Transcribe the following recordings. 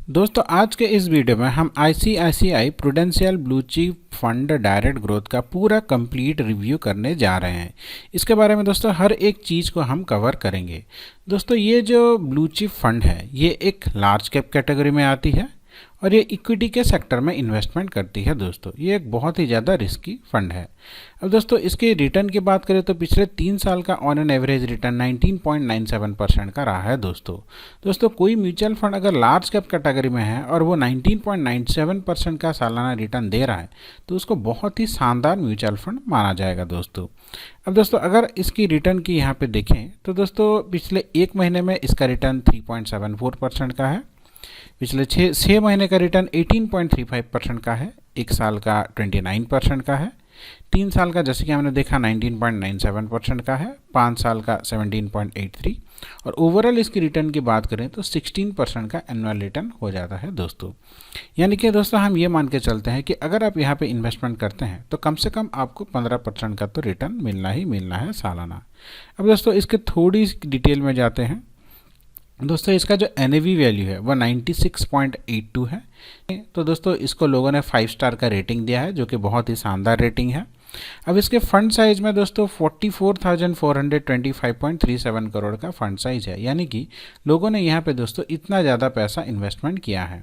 दोस्तों आज के इस वीडियो में हम ICICI prudential blue chip fund direct growth का पूरा कंप्लीट रिव्यू करने जा रहे हैं। इसके बारे में दोस्तों हर एक चीज़ को हम कवर करेंगे। दोस्तों ये जो ब्लू चिप फंड है ये एक लार्ज कैप कैटेगरी में आती है और ये इक्विटी के सेक्टर में इन्वेस्टमेंट करती है। दोस्तों ये एक बहुत ही ज़्यादा रिस्की फंड है। अब दोस्तों इसके रिटर्न की बात करें तो पिछले 3 साल का ऑन एन एवरेज रिटर्न 19.97% का रहा है। दोस्तों कोई म्यूचुअल फंड अगर लार्ज कैप कैटेगरी में है और वो 19.97% का सालाना रिटर्न दे रहा है तो उसको बहुत ही शानदार म्यूचुअल फंड माना जाएगा। अब दोस्तों अगर इसकी रिटर्न की यहाँ पे देखें तो दोस्तों पिछले एक महीने में इसका रिटर्न 3.74% का है, पिछले छः महीने का रिटर्न 18.35% का है, एक साल का 29% का है, 3 साल का जैसे कि हमने देखा 19.97% का है, 5 साल का 17.83 और ओवरऑल इसकी रिटर्न की बात करें तो 16% का एनुअल रिटर्न हो जाता है। दोस्तों यानी कि दोस्तों हम ये मान के चलते हैं कि अगर आप यहाँ पे इन्वेस्टमेंट करते हैं तो कम से कम आपको 15% का तो रिटर्न मिलना ही मिलना है सालाना। अब दोस्तों इसके थोड़ी डिटेल में जाते हैं। दोस्तों इसका जो NAV वैल्यू है वह 96.82 है। तो दोस्तों इसको लोगों ने 5 स्टार का रेटिंग दिया है जो कि बहुत ही शानदार रेटिंग है। अब इसके फंड साइज में दोस्तों 44,425.37 करोड़ का फंड साइज है, यानी कि लोगों ने यहाँ पे दोस्तों इतना ज़्यादा पैसा इन्वेस्टमेंट किया है।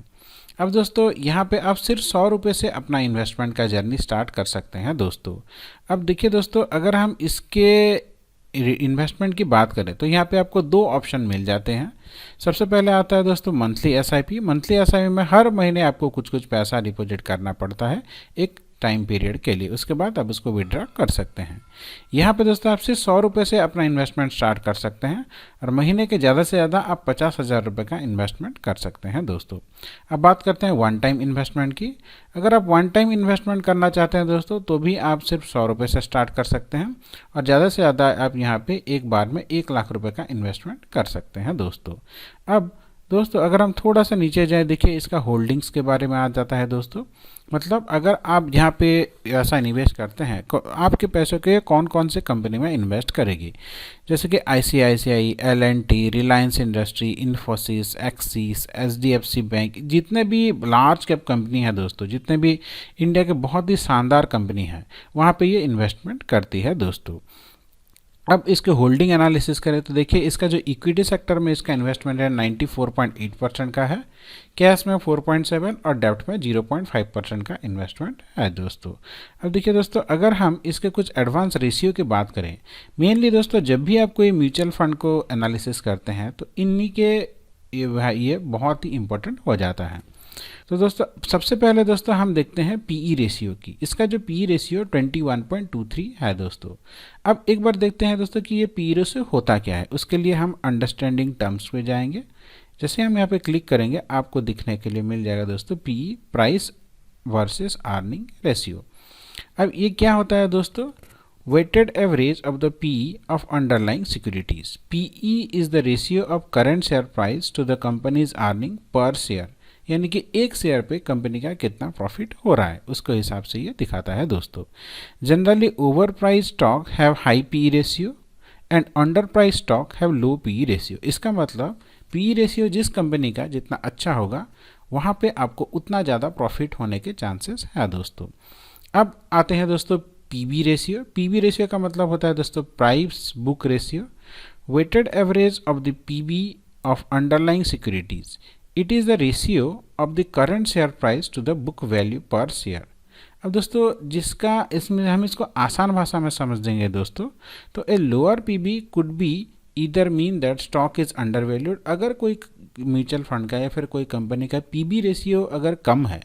अब दोस्तों यहाँ पे आप सिर्फ 100 रुपये से अपना इन्वेस्टमेंट का जर्नी स्टार्ट कर सकते हैं। दोस्तों अब देखिए दोस्तों अगर हम इसके इन्वेस्टमेंट की बात करें तो यहाँ पे आपको 2 ऑप्शन मिल जाते हैं। सबसे पहले आता है दोस्तों मंथली SIP। मंथली SIP में हर महीने आपको कुछ कुछ पैसा डिपॉजिट करना पड़ता है एक टाइम पीरियड के लिए, उसके बाद आप उसको विड्रॉ कर सकते हैं। यहाँ पे दोस्तों आप सिर्फ 100 रुपये से अपना इन्वेस्टमेंट स्टार्ट कर सकते हैं और महीने के ज़्यादा से ज़्यादा आप 50,000 रुपये का इन्वेस्टमेंट कर सकते हैं। दोस्तों अब बात करते हैं वन टाइम इन्वेस्टमेंट की। अगर आप वन टाइम इन्वेस्टमेंट करना चाहते हैं दोस्तों तो भी आप सिर्फ 100 रुपये से स्टार्ट कर सकते हैं और ज़्यादा से ज़्यादा आप यहाँ पे एक बार में 1 लाख रुपये का इन्वेस्टमेंट कर सकते हैं। अब दोस्तों अगर हम थोड़ा सा नीचे जाए, देखिए इसका होल्डिंग्स के बारे में आ जाता है। दोस्तों मतलब अगर आप यहाँ पे ऐसा निवेश करते हैं आपके पैसों के कौन कौन से कंपनी में इन्वेस्ट करेगी, जैसे कि ICICI, L&T, Reliance industry, Infosys, axis, HDFC bank, जितने भी लार्ज कैप कंपनी है दोस्तों, जितने भी इंडिया के बहुत ही शानदार कंपनी है वहाँ पे ये इन्वेस्टमेंट करती है। दोस्तों अब इसके होल्डिंग एनालिसिस करें तो देखिए इसका जो इक्विटी सेक्टर में इसका इन्वेस्टमेंट है 94.8% का है, कैश में 4.7 और डेब्ट में 0.5% का इन्वेस्टमेंट है। दोस्तों अब देखिए दोस्तों अगर हम इसके कुछ एडवांस रेशियो की बात करें, मेनली दोस्तों जब भी आप कोई म्यूचुअल फंड को एनालिसिस करते हैं तो इन्हीं के ये बहुत ही इंपॉर्टेंट हो जाता है। तो दोस्तों सबसे पहले दोस्तों हम देखते हैं PE रेशियो की। इसका जो PE रेशियो 21.23 है। दोस्तों अब एक बार देखते हैं दोस्तों कि ये PE रेशियो होता क्या है। उसके लिए हम अंडरस्टैंडिंग टर्म्स पे जाएंगे। जैसे हम यहाँ पे क्लिक करेंगे आपको दिखने के लिए मिल जाएगा दोस्तों PE, price versus earning ratio. अब ये क्या होता है दोस्तों, weighted average of the PE of underlying securities. PE is the ratio of current share price to the company's earning per share, यानी कि एक शेयर पे कंपनी का कितना प्रॉफिट हो रहा है उसके हिसाब से ये दिखाता है। दोस्तों generally over price stock have high PE ratio and under price stock have low PE ratio. इसका मतलब PE रेशियो जिस कंपनी का जितना अच्छा होगा वहाँ पे आपको उतना ज़्यादा प्रॉफिट होने के चांसेस है। दोस्तों अब आते हैं दोस्तों PB रेशियो। PB रेशियो का मतलब होता है दोस्तों price book ratio, weighted average of the PB of underlying securities. It is the ratio of the current share price to the book value per share. अब दोस्तों जिसका इसमें हम इसको आसान भाषा में समझ देंगे दोस्तों तो a lower PB could be either mean that stock is under valued. अगर कोई म्यूचुअल फंड का या फिर कोई कंपनी का PB रेशियो अगर कम है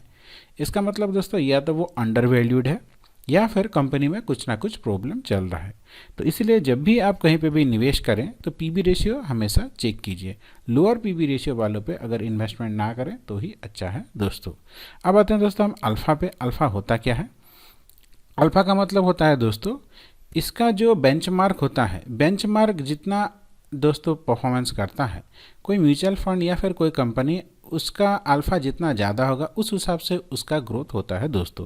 इसका मतलब दोस्तों या तो वो अंडर वैल्यूड है या फिर कंपनी में कुछ ना कुछ प्रॉब्लम चल रहा है। तो इसलिए जब भी आप कहीं पे भी निवेश करें तो PB रेशियो हमेशा चेक कीजिए। लोअर PB रेशियो वालों पे अगर इन्वेस्टमेंट ना करें तो ही अच्छा है। दोस्तों अब आते हैं दोस्तों हम अल्फ़ा पे। अल्फ़ा होता क्या है? अल्फ़ा का मतलब होता है दोस्तों इसका जो बेंचमार्क होता है, बेंचमार्क जितना दोस्तों परफॉर्मेंस करता है कोई म्यूचुअल फंड या फिर कोई कंपनी, उसका अल्फ़ा जितना ज़्यादा होगा उस हिसाब से उसका ग्रोथ होता है। दोस्तों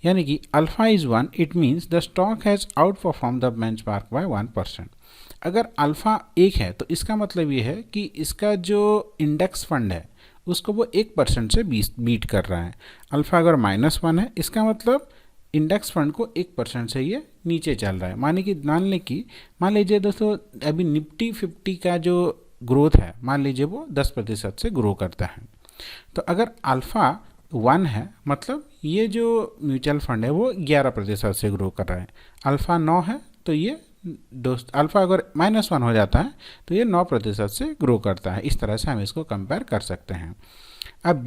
यानी कि alpha is 1, it means the stock has outperform the benchmark by 1%। अगर अल्फ़ा 1 है तो इसका मतलब ये है कि इसका जो इंडेक्स फंड है उसको वो 1% से बीट कर रहा है। अल्फ़ा अगर -1 है, इसका मतलब इंडेक्स फंड को 1% से ये नीचे चल रहा है। मान लीजिए दोस्तों अभी निफ्टी 50 का जो ग्रोथ है, मान लीजिए वो 10% से ग्रो करता है। तो अगर अल्फ़ा 1 है, मतलब ये जो म्यूचुअल फंड है वो 11% से ग्रो कर रहा है। अल्फ़ा 9 है तो ये अल्फ़ा अगर -1 हो जाता है तो ये 9% से ग्रो करता है। इस तरह से हम इसको कंपेयर कर सकते हैं। अब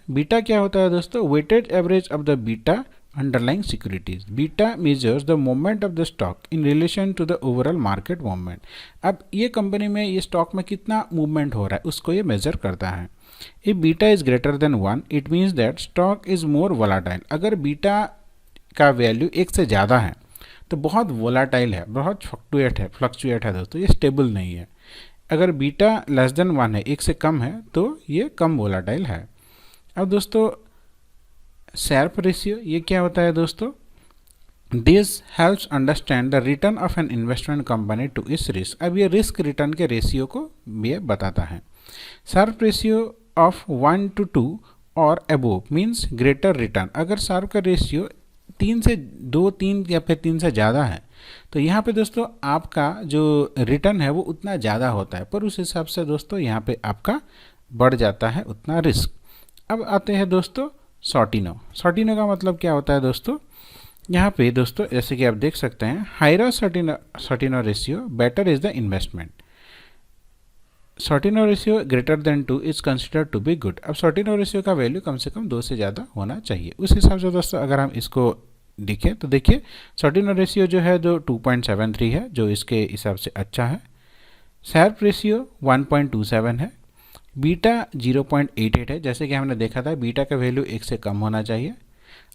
बीटा क्या होता है दोस्तों? Weighted average of the beta underlying securities. Beta measures the movement of the stock in relation to the overall market movement. अब ये कंपनी में, ये स्टॉक में कितना मूवमेंट हो रहा है उसको ये मेजर करता है। If beta is greater than 1 it means that stock is more volatile. अगर बीटा का वैल्यू 1 से ज़्यादा है तो बहुत वोलाटाइल है, बहुत फ्लक्चुएट है दोस्तों, ये स्टेबल नहीं है। अगर बीटा लेस देन 1 है, 1 से कम है, तो ये कम वोलाटाइल है। अब दोस्तों शार्प रेशियो ये क्या होता है दोस्तों? This helps understand the return of an investment company to its risk. अब ये रिस्क रिटर्न के रेशियो को ये बताता है। शार्प रेशियो ऑफ 1 to 2 और अबोव मीन्स ग्रेटर रिटर्न। अगर शार्प का रेशियो 3 या फिर 3 से ज़्यादा है तो यहाँ पे दोस्तों आपका जो रिटर्न है वो उतना ज़्यादा होता है, पर उस हिसाब से दोस्तों यहाँ पे आपका बढ़ जाता है उतना रिस्क। अब आते हैं दोस्तों सॉर्टिनो। सॉर्टिनो का मतलब क्या होता है दोस्तों? यहाँ पे दोस्तों जैसे कि आप देख सकते हैं, higher Sortino ratio better is the investment. Sortino ratio greater than 2 is considered to be good. अब सॉर्टिनो रेशियो का वैल्यू कम से कम 2 से ज़्यादा होना चाहिए। उस हिसाब से दोस्तों अगर हम इसको देखें तो देखिए सॉर्टिनो रेशियो जो है जो 2.73 है, जो इसके हिसाब से अच्छा है। शार्प रेशियो 1.27 है। बीटा 0.88 है, जैसे कि हमने देखा था बीटा का वैल्यू 1 से कम होना चाहिए।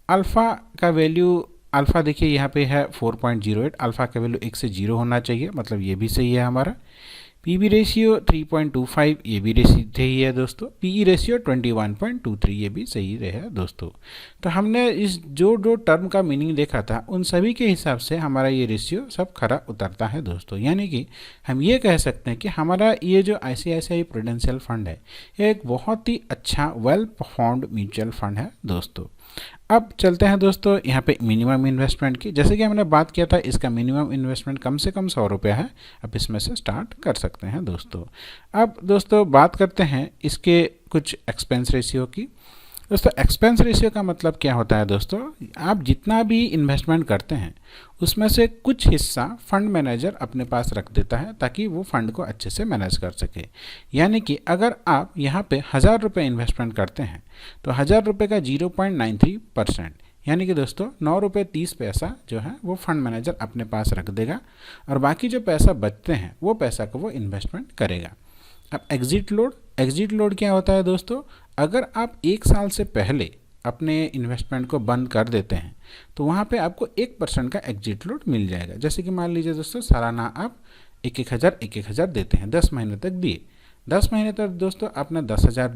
अल्फ़ा का वैल्यू, अल्फ़ा देखिए यहाँ पे है 4.08, अल्फ़ा का वैल्यू 1 से 0 होना चाहिए, मतलब ये भी सही है हमारा। पीबी रेशियो 3.25, ये भी सही है दोस्तों। पीई रेशियो 21.23, ये भी सही है दोस्तों। तो हमने इस जो टर्म का मीनिंग देखा था उन सभी के हिसाब से हमारा ये रेशियो सब खरा उतरता है दोस्तों। यानी कि हम ये कह सकते हैं कि हमारा ये जो ICICI प्रूडेंशियल फंड है ये एक बहुत ही अच्छा वेल परफॉर्म्ड म्यूचुअल फंड है दोस्तों। अब चलते हैं दोस्तों यहाँ पे मिनिमम इन्वेस्टमेंट की। जैसे कि हमने बात किया था, इसका मिनिमम इन्वेस्टमेंट कम से कम 100 रुपया है। अब इसमें से स्टार्ट कर सकते हैं दोस्तों। अब दोस्तों बात करते हैं इसके कुछ एक्सपेंस रेशियो की। दोस्तों एक्सपेंस रेशियो का मतलब क्या होता है दोस्तों? आप जितना भी इन्वेस्टमेंट करते हैं उसमें से कुछ हिस्सा फंड मैनेजर अपने पास रख देता है ताकि वो फंड को अच्छे से मैनेज कर सके। यानी कि अगर आप यहाँ पे 1000 रुपये इन्वेस्टमेंट करते हैं तो 1000 रुपये का 0.93%, यानी कि दोस्तों 9 रुपये 30 पैसा जो है वो फंड मैनेजर अपने पास रख देगा और बाकी जो पैसा बचते हैं वो पैसा को वो इन्वेस्टमेंट करेगा। अब एग्जिट लोड क्या होता है दोस्तों? अगर आप 1 साल से पहले अपने इन्वेस्टमेंट को बंद कर देते हैं तो वहाँ पे आपको 1% का एग्जिट लोड मिल जाएगा। जैसे कि मान लीजिए दोस्तों सालाना आप 1,000 देते हैं, 10 महीने तक दिए। 10 महीने तक दोस्तों आपने 10,000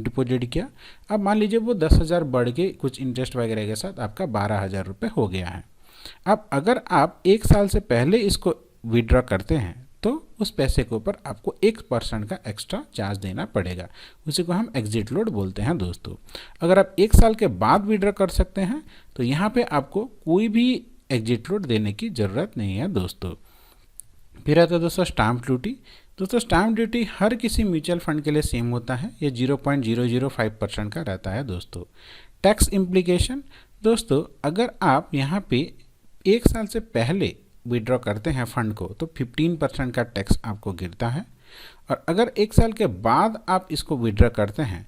डिपॉजिट किया। अब मान लीजिए वो 10,000 बढ़ के कुछ इंटरेस्ट वगैरह के साथ आपका 12,000 रुपये हो गया है। अब अगर आप 1 साल से पहले इसको विड्रॉ करते हैं तो उस पैसे के ऊपर आपको 1% का एक्स्ट्रा चार्ज देना पड़ेगा। उसी को हम एग्जिट लोड बोलते हैं दोस्तों। अगर आप 1 साल के बाद विड्रॉ कर सकते हैं तो यहाँ पे आपको कोई भी एग्जिट लोड देने की ज़रूरत नहीं है दोस्तों। फिर आता है दोस्तों स्टाम्प ड्यूटी। दोस्तों स्टाम्प ड्यूटी हर किसी म्यूचुअल फंड के लिए सेम होता है, ये 0.005% का रहता है दोस्तों। टैक्स इम्प्लीकेशन दोस्तों, अगर आप यहाँ पे 1 साल से पहले विड्रॉ करते हैं फंड को तो 15% का टैक्स आपको गिरता है। और अगर 1 साल के बाद आप इसको विड्रॉ करते हैं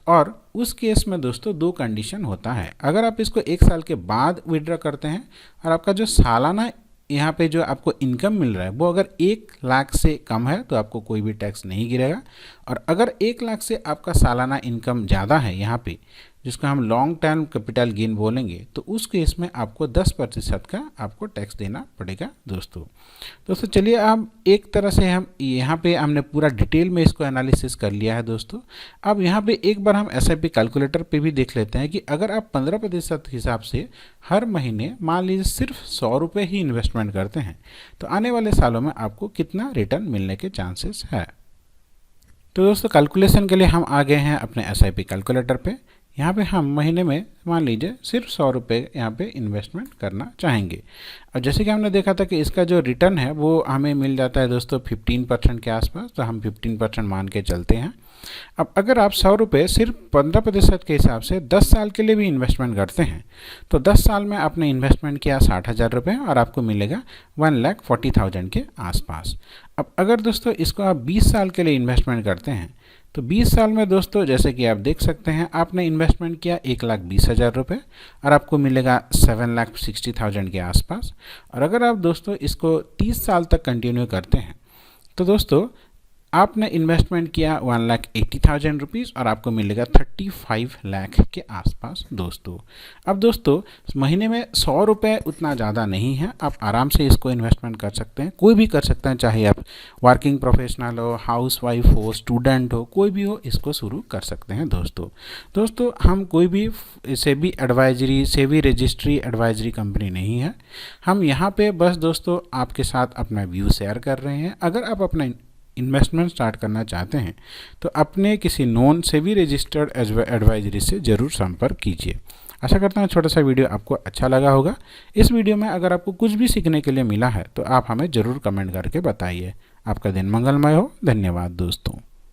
और उस केस में दोस्तों 2 कंडीशन होता है। अगर आप इसको 1 साल के बाद विड्रॉ करते हैं और आपका जो सालाना यहाँ पे जो आपको इनकम मिल रहा है वो अगर 1 लाख से कम है तो आपको कोई भी टैक्स नहीं गिरेगा। और अगर 1 लाख से आपका सालाना इनकम ज़्यादा है यहाँ पे, जिसको हम लॉन्ग टर्म कैपिटल गेन बोलेंगे, तो उस केस में आपको 10% का आपको टैक्स देना पड़ेगा दोस्तों चलिए अब एक तरह से हम यहाँ पे हमने पूरा डिटेल में इसको एनालिसिस कर लिया है दोस्तों। अब यहाँ पे एक बार हम SIP कैलकुलेटर पे भी देख लेते हैं कि अगर आप 15% हिसाब से हर महीने मान लीजिए सिर्फ 100 रुपये ही इन्वेस्टमेंट करते हैं तो आने वाले सालों में आपको कितना रिटर्न मिलने के चांसेस है। तो दोस्तों कैलकुलेशन के लिए हम आ गए हैं अपने SIP कैलकुलेटर पे। यहाँ पे हम महीने में मान लीजिए सिर्फ 100 रुपये यहाँ पे इन्वेस्टमेंट करना चाहेंगे। और जैसे कि हमने देखा था कि इसका जो रिटर्न है वो हमें मिल जाता है दोस्तों 15% के आसपास, तो हम 15% मान के चलते हैं। अब अगर आप 100 रुपये सिर्फ 15% के हिसाब से 10 साल के लिए भी इन्वेस्टमेंट करते हैं तो 10 साल में आपने इन्वेस्टमेंट किया 60,000 रुपये और आपको मिलेगा 1,40,000 के आसपास। अब अगर दोस्तों इसको आप 20 साल के लिए इन्वेस्टमेंट करते हैं तो 20 साल में दोस्तों जैसे कि आप देख सकते हैं आपने इन्वेस्टमेंट किया 1,20,000 रुपये और आपको मिलेगा 7,60,000 के आसपास। और अगर आप दोस्तों इसको 30 साल तक कंटिन्यू करते हैं तो दोस्तों आपने इन्वेस्टमेंट किया 1,80,000 रुपीज़ और आपको मिलेगा 35 लाख के आसपास दोस्तों। अब दोस्तों महीने में 100 रुपये उतना ज़्यादा नहीं है, आप आराम से इसको इन्वेस्टमेंट कर सकते हैं, कोई भी कर सकते हैं, चाहे आप वर्किंग प्रोफेशनल हो, हाउस वाइफ हो, स्टूडेंट हो, कोई भी हो, इसको शुरू कर सकते हैं दोस्तों हम कोई भी सेबी रजिस्ट्री एडवाइजरी कंपनी नहीं है। हम यहाँ पे बस दोस्तों आपके साथ अपना व्यू शेयर कर रहे हैं। अगर आप अपना इन्वेस्टमेंट स्टार्ट करना चाहते हैं तो अपने किसी नॉन सेबी रजिस्टर्ड एडवाइजरी से ज़रूर संपर्क कीजिए। आशा करता हूँ छोटा सा वीडियो आपको अच्छा लगा होगा। इस वीडियो में अगर आपको कुछ भी सीखने के लिए मिला है तो आप हमें ज़रूर कमेंट करके बताइए। आपका दिन मंगलमय हो। धन्यवाद दोस्तों।